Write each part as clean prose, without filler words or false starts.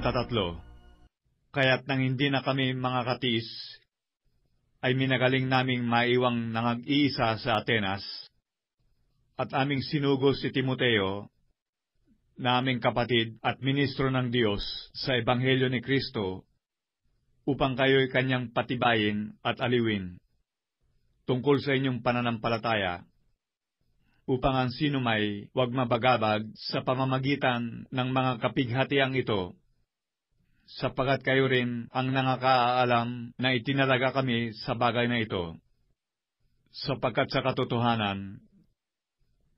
3. Kaya't nang hindi na kami mga katiis, ay minagaling naming maiwang nangag-iisa sa Atenas, at aming sinugo si Timoteo, na aming kapatid at ministro ng Diyos sa Ebanghelyo ni Kristo, upang kayo'y kanyang patibayin at aliwin, tungkol sa inyong pananampalataya, upang ang sinumay huwag mabagabag sa pamamagitan ng mga kapighatiang ito, sapagkat kayo rin ang nangakaalam na itinalaga kami sa bagay na ito. Sapagkat sa katotohanan,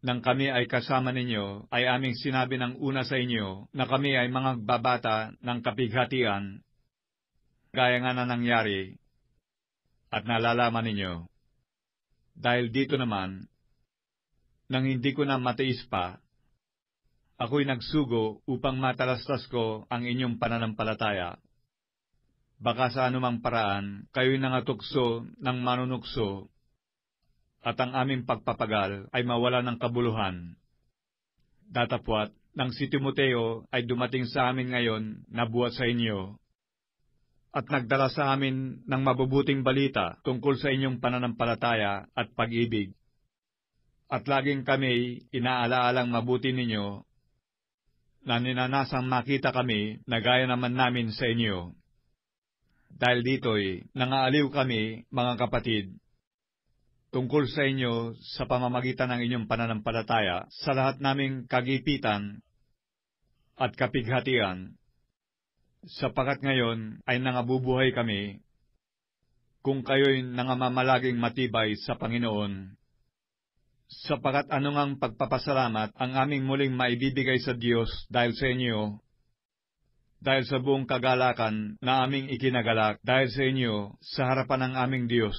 nang kami ay kasama ninyo, ay aming sinabi ng una sa inyo na kami ay mga babata ng kapighatian, gaya nga na nangyari, at nalalaman ninyo. Dahil dito naman, nang hindi ko na matiis pa, ako'y nagsugo upang matalastas ko ang inyong pananampalataya. Baka sa anumang paraan, kayo'y nangatukso ng manunukso, at ang aming pagpapagal ay mawala ng kabuluhan. Datapwat, nang si Timoteo ay dumating sa amin ngayon na buhat sa inyo, at nagdala sa amin ng mabubuting balita tungkol sa inyong pananampalataya at pag-ibig. At laging kami inaalaalang mabuti ninyo, na ninanasang makita kami na gaya naman namin sa inyo. Dahil dito'y nangaaliw kami, mga kapatid, tungkol sa inyo sa pamamagitan ng inyong pananampalataya sa lahat naming kagipitan at kapighatian, sapagkat ngayon ay nangabubuhay kami, kung kayo'y nangamamalaging matibay sa Panginoon. Sapagkat anungang pagpapasalamat ang aming muling maibibigay sa Diyos dahil sa inyo, dahil sa buong kagalakan na aming ikinagalak dahil sa inyo sa harapan ng aming Diyos.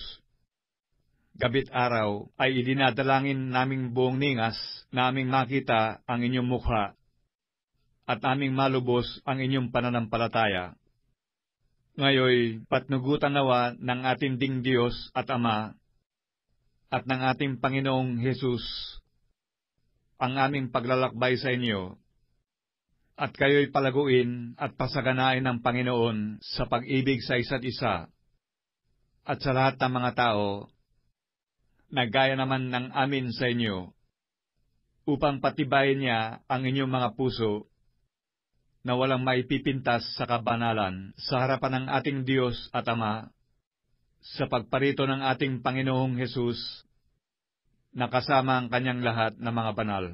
Gabit araw ay idinadalangin naming buong ningas na aming makita ang inyong mukha at aming malubos ang inyong pananampalataya. Ngayoy, patnugutan nawa ng ating ding Diyos at Ama, at ng ating Panginoong Hesus, ang aming paglalakbay sa inyo, at kayo'y palaguin at pasaganain ng Panginoon sa pag-ibig sa isa't isa, at sa lahat ng mga tao, na gaya naman ng amin sa inyo, upang patibayin niya ang inyong mga puso, na walang maipipintas sa kabanalan sa harapan ng ating Diyos at Ama, sa pagparito ng ating Panginoong Hesus, na kasama ang kanyang lahat na mga banal.